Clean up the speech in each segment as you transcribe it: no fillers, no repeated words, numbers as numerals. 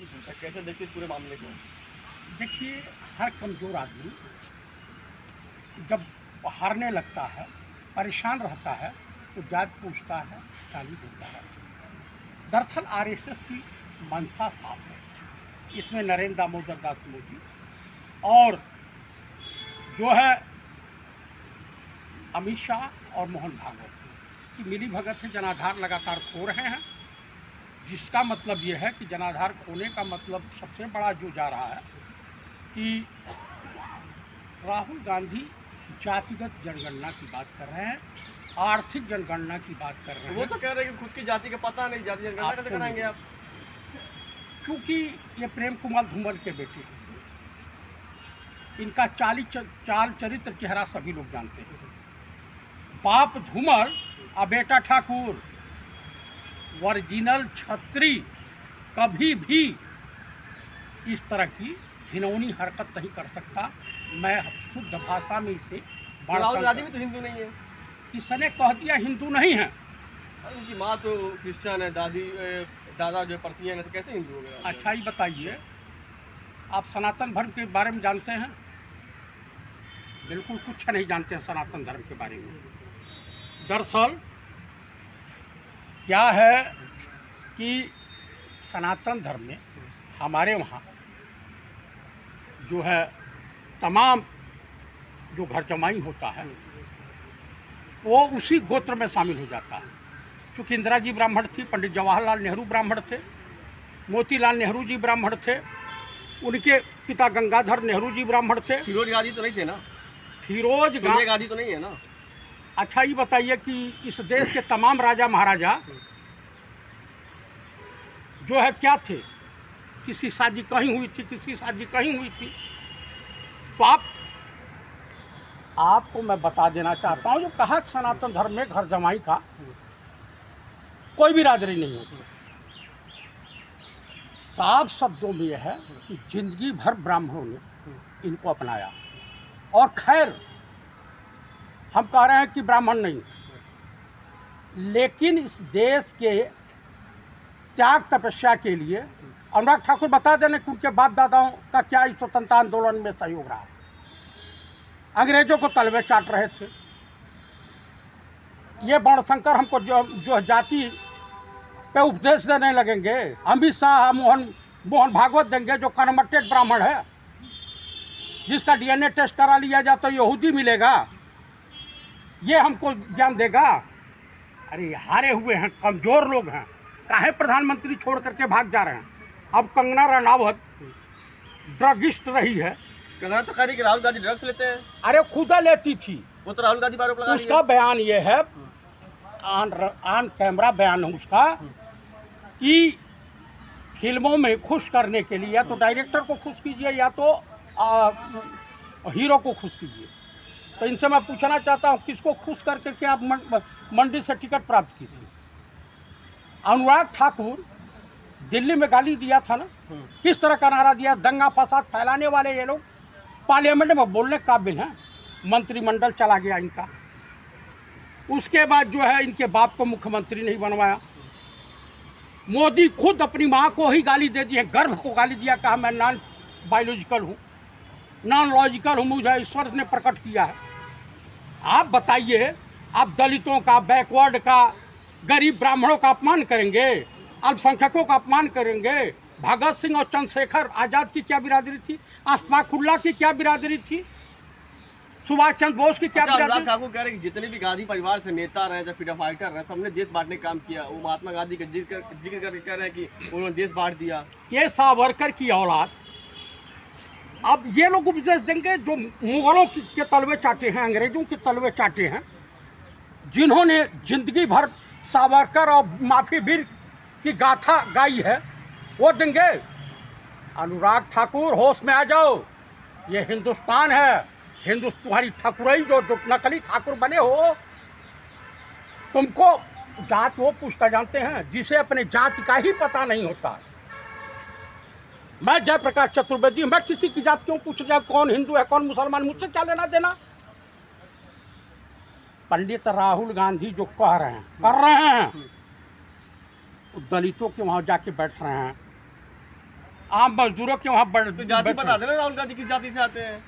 पूछा कैसे देखिए पूरे मामले को। देखिए, हर कमज़ोर आदमी जब हारने लगता है, परेशान रहता है, तो जात पूछता है, गाली देता है। दरअसल आरएसएस की मंशा साफ है। इसमें नरेंद्र दामोदर दास मोदी और जो है अमित शाह और मोहन भागवत की मिली भगत है। जनाधार लगातार खो रहे हैं, जिसका मतलब ये है कि जनाधार खोने का मतलब सबसे बड़ा जो जा रहा है कि राहुल गांधी जातिगत जनगणना की बात कर रहे हैं, आर्थिक जनगणना की बात कर रहे हैं। वो तो कह रहे हैं कि खुद की जाति का पता नहीं, जाति जनगणना कैसे कराएंगे आप? क्योंकि ये प्रेम कुमार धूमल के बेटे हैं। इनका चाल चरित्र चेहरा सभी लोग जानते हैं। बाप धूमल और बेटा ठाकुर, ओरिजिनल छत्री कभी भी इस तरह की घिनौनी हरकत नहीं कर सकता। मैं शुद्ध भाषा में इसे राहुल गांधी भी तो हिंदू नहीं है। किसने कह दिया हिंदू नहीं है? उनकी माँ तो क्रिश्चियन है, दादा जो परथियन है, तो कैसे हिंदू हो गया? अच्छा ही बताइए, आप सनातन धर्म के बारे में जानते हैं? बिल्कुल कुछ नहीं जानते हैं सनातन धर्म के बारे में। दरअसल क्या है कि सनातन धर्म में हमारे वहाँ जो है तमाम जो घर जमाई होता है वो उसी गोत्र में शामिल हो जाता है। क्योंकि इंदिरा जी ब्राह्मण थी, पंडित जवाहरलाल नेहरू ब्राह्मण थे, मोतीलाल नेहरू जी ब्राह्मण थे, उनके पिता गंगाधर नेहरू जी ब्राह्मण थे। फिरोज गांधी तो नहीं थे ना? फिरोज गांधी तो नहीं है ना? अच्छा ये बताइए कि इस देश के तमाम राजा महाराजा जो है क्या थे? किसी शादी कहीं हुई थी, किसी शादी कहीं हुई थी। तो आपको मैं बता देना चाहता हूँ, जो कहा सनातन धर्म में घर जमाई का कोई भी बिरादरी नहीं होती। साफ शब्दों में यह है कि जिंदगी भर ब्राह्मणों ने इनको अपनाया। और खैर हम कह रहे हैं कि ब्राह्मण नहीं, लेकिन इस देश के त्याग तपस्या के लिए अनुराग ठाकुर बता देने कि उनके बाप दादाओं का क्या इस स्वतंत्रता आंदोलन में सहयोग रहा। अंग्रेजों को तलवे चाट रहे थे। ये वर्णशंकर हमको जो जाति पे उपदेश देने लगेंगे, अमित शाह मोहन भागवत देंगे जो कन्वर्टेड ब्राह्मण है, जिसका डीएनए टेस्ट करा लिया जाए तो यहूदी मिलेगा, ये हमको ज्ञान देगा। अरे हारे हुए हैं, कमज़ोर लोग हैं, काहे प्रधानमंत्री छोड़ करके भाग जा रहे हैं? अब कंगना रनावत ड्रगिस्ट रही है। कंगना तो कह रही कि राहुल गांधी ड्रग्स लेते हैं। अरे खुद लेती थी, वो तो राहुल गांधी पर आरोप लगा रही है। उसका बयान ये है, ऑन कैमरा बयान है उसका, कि फिल्मों में खुश करने के लिए या तो डायरेक्टर को खुश कीजिए या तो हीरो को खुश कीजिए। तो इनसे मैं पूछना चाहता हूँ, किसको खुश करके के आप मंडी से टिकट प्राप्त की थी? अनुराग ठाकुर दिल्ली में गाली दिया था ना, किस तरह का नारा दिया? दंगा फसाद फैलाने वाले ये लोग पार्लियामेंट में बोलने काबिल हैं। मंत्रिमंडल चला गया इनका। उसके बाद जो है इनके बाप को मुख्यमंत्री नहीं बनवाया। मोदी खुद अपनी माँ को ही गाली दे दी है, गर्भ को गाली दिया, कहा मैं नॉन बायोलॉजिकल हूँ, नॉन लॉजिकल हूँ, मुझे ईश्वर ने प्रकट किया है। आप बताइए, आप दलितों का, बैकवर्ड का, गरीब ब्राह्मणों का अपमान करेंगे, अल्पसंख्यकों का अपमान करेंगे? भगत सिंह और चंद्रशेखर आज़ाद की क्या बिरादरी थी? अशफाकुल्लाह की क्या बिरादरी थी? सुभाष चंद्र बोस की क्या बिरादरी? ठाकुर कह रहे हैं कि जितने भी गांधी परिवार से नेता रहे, चाहे फ्रीडम फाइटर रहे, सबने देश बांटने का काम किया। वो महात्मा गांधी का जिक्र करके कह रहे हैं कि उन्होंने देश बांट दिया। ये सावरकर की औलाद अब ये लोग उपदेश देंगे जो मुगलों के तलवे चाटे हैं, अंग्रेजों के तलवे चाटे हैं, जिन्होंने जिंदगी भर सावरकर और माफी वीर की गाथा गाई है, वो देंगे? अनुराग ठाकुर, होश में आ जाओ, ये हिंदुस्तान है। तुम्हारी ठाकुरई जो नकली ठाकुर बने हो, तुमको जात वो पूछता जानते हैं जिसे अपने जाति का ही पता नहीं होता। मैं जयप्रकाश चतुर्वेदी, मैं किसी की जात क्यों पूछ जाए? कौन हिंदू है, कौन मुसलमान, मुझसे क्या लेना देना? पंडित राहुल गांधी जो कह रहे हैं, कर रहे हैं, दलितों के वहाँ जाके बैठ रहे हैं, आम मजदूरों के वहाँ तो जाति बता देना, राहुल गांधी किस जाति से आते हैं,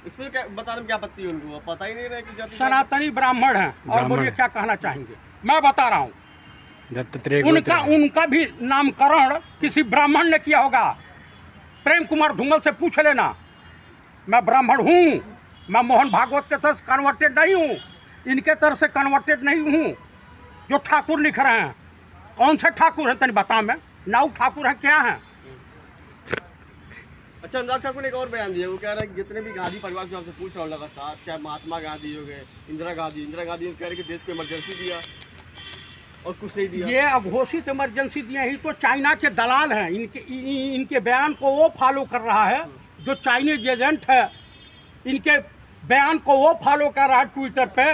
इसमें क्या बताने में क्या आपत्ति है उनको, पता ही नहीं रहे कि जाति सनातनी ब्राह्मण हैं। और बोलिए क्या कहना चाहेंगे? मैं बता रहा हूँ, उनका भी नामकरण किसी ब्राह्मण ने किया होगा। प्रेम कुमार धूमल से पूछ लेना। मैं ब्राह्मण हूँ, मैं मोहन भागवत के तरह कन्वर्टेड नहीं हूँ, इनके तरह से कन्वर्टेड नहीं हूँ जो ठाकुर लिख रहे हैं। कौन से ठाकुर हैं तनी बता, मैं नाउ ठाकुर हैं क्या हैं? अच्छा, अनुराग ठाकुर ने एक और बयान दिया, वो कह रहे हैं कि जितने भी गांधी परिवार जो आपसे पूछ रहा हूँ लगातार, चाहे महात्मा गांधी हो गए, इंदिरा गांधी कह रहे कि देश को इमरजेंसी दिया और कुछ नहीं दिया। ये अघोषित इमरजेंसी दिए ही तो चाइना के दलाल हैं। इनके बयान को वो फॉलो कर रहा है जो चाइनीज एजेंट है। इनके बयान को वो फॉलो कर रहा है ट्विटर पे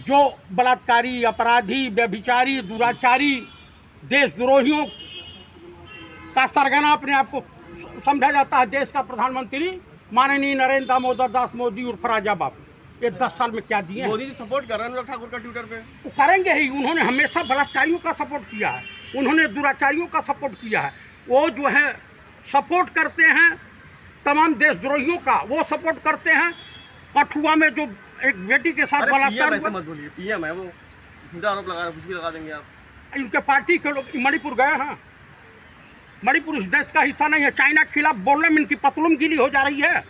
जो बलात्कारी, अपराधी, व्यभिचारी, दुराचारी, देशद्रोहियों का सरगना अपने आप को समझा जाता है। देश का प्रधानमंत्री माननीय नरेंद्र दामोदर दास मोदी उर्फ राजा बाबू, ये 10 साल में क्या दिए? मोदी जी सपोर्ट कर रहे हैं अनुराग ठाकुर का ट्विटर पे। वो करेंगे ही, उन्होंने हमेशा बलात्कारियों का सपोर्ट किया है, उन्होंने दुराचारियों का सपोर्ट किया है। वो जो है सपोर्ट करते हैं तमाम देशद्रोहियों का, वो सपोर्ट करते हैं। कठुआ में जो एक बेटी के साथ बलात्कार हुआ, मत बोलिए, पीएम है वो, झूठा आरोप लगा रहे, कुछ भी लगा देंगे आप। इनके पार्टी के लोग मणिपुर गए हैं। मणिपुर इस देश का हिस्सा नहीं है। चाइना के खिलाफ बोलने में इनकी पतलूम गीली हो जा रही है।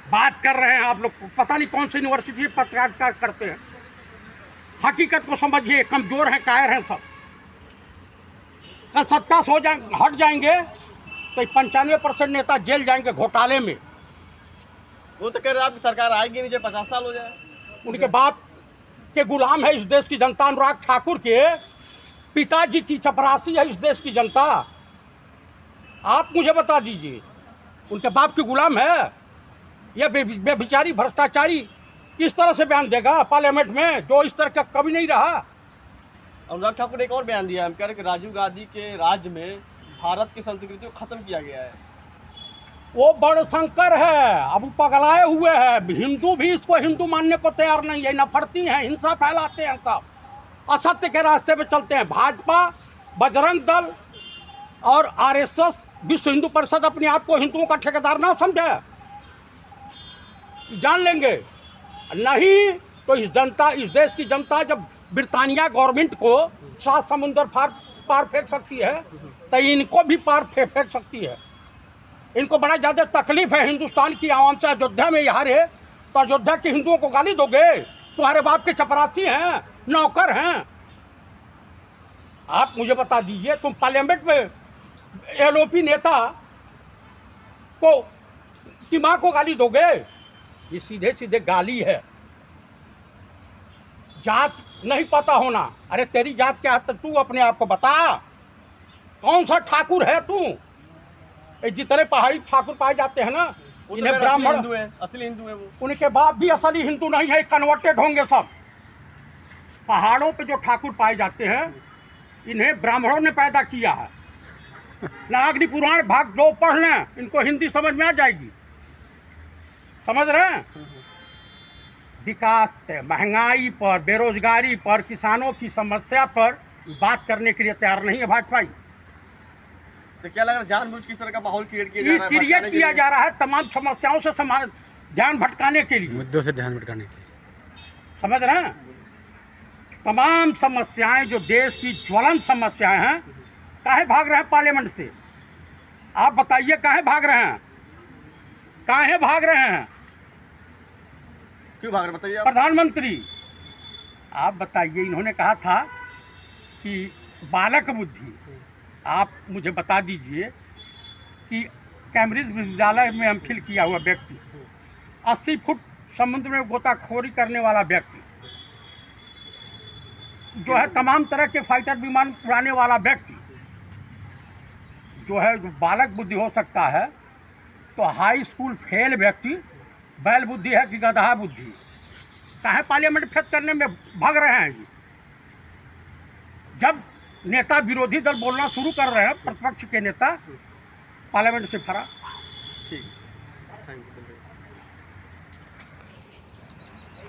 बात कर रहे हैं आप लोग, पता नहीं कौन सी यूनिवर्सिटी में पत्रकार करते हैं। हकीकत को समझिए, कमजोर हैं, कायर हैं सब। कल सत्ता से हट जाएंगे तो 95% नेता जेल जाएंगे घोटाले में। वो तो कह रहे हैं आपकी सरकार आएगी नहीं जब 50 साल हो जाए। उनके बाप के गुलाम है इस देश की जनता। अनुराग ठाकुर के पिताजी की चपरासी है इस देश की जनता। आप मुझे बता दीजिए, उनके बाप के गुलाम है या बेभिचारी भ्रष्टाचारी इस तरह से बयान देगा पार्लियामेंट में, जो इस तरह का कभी नहीं रहा। अनुराग ठाकुर ने एक और बयान दिया, हम कह रहे हैं कि राजीव गांधी के राज्य में भारत की संस्कृति को खत्म किया गया है। वो बड़ शंकर है, अब पगलाए हुए हैं। हिंदू भी इसको हिंदू मानने को तैयार नहीं है। नफरती हैं, हिंसा फैलाते हैं, सब असत्य के रास्ते पे चलते हैं। भाजपा, बजरंग दल और आरएसएस, विश्व हिंदू परिषद अपने आप को हिंदुओं का ठेकेदार ना समझे, जान लेंगे नहीं तो इस देश की जनता जब ब्रिटानिया गवर्नमेंट को 7 समुंदर पार फेंक सकती है तो इनको भी पार फेंक सकती है। इनको बड़ा ज़्यादा तकलीफ है हिंदुस्तान की आवाम से। अयोध्या में यहाँ रहे तो अयोध्या के हिंदुओं को गाली दोगे? तुम्हारे बाप के चपरासी हैं, नौकर हैं। आप मुझे बता दीजिए, तुम पार्लियामेंट में एलओपी नेता को की माँ को गाली दोगे? ये सीधे सीधे गाली है। जात नहीं पता होना, अरे तेरी जात क्या है तो तू अपने आप को बता। कौन सा ठाकुर है तू? जितने पहाड़ी ठाकुर पाए जाते हैं ना, इन्हें ब्राह्मण हिंदू है, असली हिंदू है वो। उनके बाप भी असली हिंदू नहीं है, कन्वर्टेड होंगे सब। पहाड़ों पे जो ठाकुर पाए जाते हैं इन्हें ब्राह्मणों ने पैदा किया है। नागरी पुराण भाग 2 पढ़ लें, इनको हिंदी समझ में आ जाएगी। समझ रहे हैं? विकास पे, महंगाई पर, बेरोजगारी पर, किसानों की समस्या पर बात करने के लिए तैयार नहीं है भाजपा। तो क्या लग रहा है जानबूझ किस तरह का माहौल क्रिएट किया जा रहा है तमाम समस्याओं से ध्यान भटकाने के लिए, मुद्दों से ध्यान भटकाने के लिए। समझ रहे हैं? तमाम समस्याएं जो देश की ज्वलंत समस्याएं हैं, काहे भाग रहे हैं पार्लियामेंट से? आप बताइए, काहे भाग रहे हैं? काहे भाग रहे हैं? क्यों भाग रहे हैं बताइए? प्रधानमंत्री आप बताइए, इन्होंने कहा था कि बालक बुद्धि। आप मुझे बता दीजिए कि कैम्ब्रिज विश्वविद्यालय में एमफिल किया हुआ व्यक्ति, 80 फुट समुद्र में गोताखोरी करने वाला व्यक्ति, जो है तमाम तरह के फाइटर विमान उड़ाने वाला व्यक्ति, जो है जो बालक बुद्धि हो सकता है, तो हाई स्कूल फेल व्यक्ति बैल बुद्धि है कि गधा बुद्धि? काहे पार्लियामेंट फेल करने में भाग रहे हैं? जब नेता विरोधी दल बोलना शुरू कर रहे हैं, प्रतिपक्ष के नेता पार्लियामेंट से फरा। ठीक।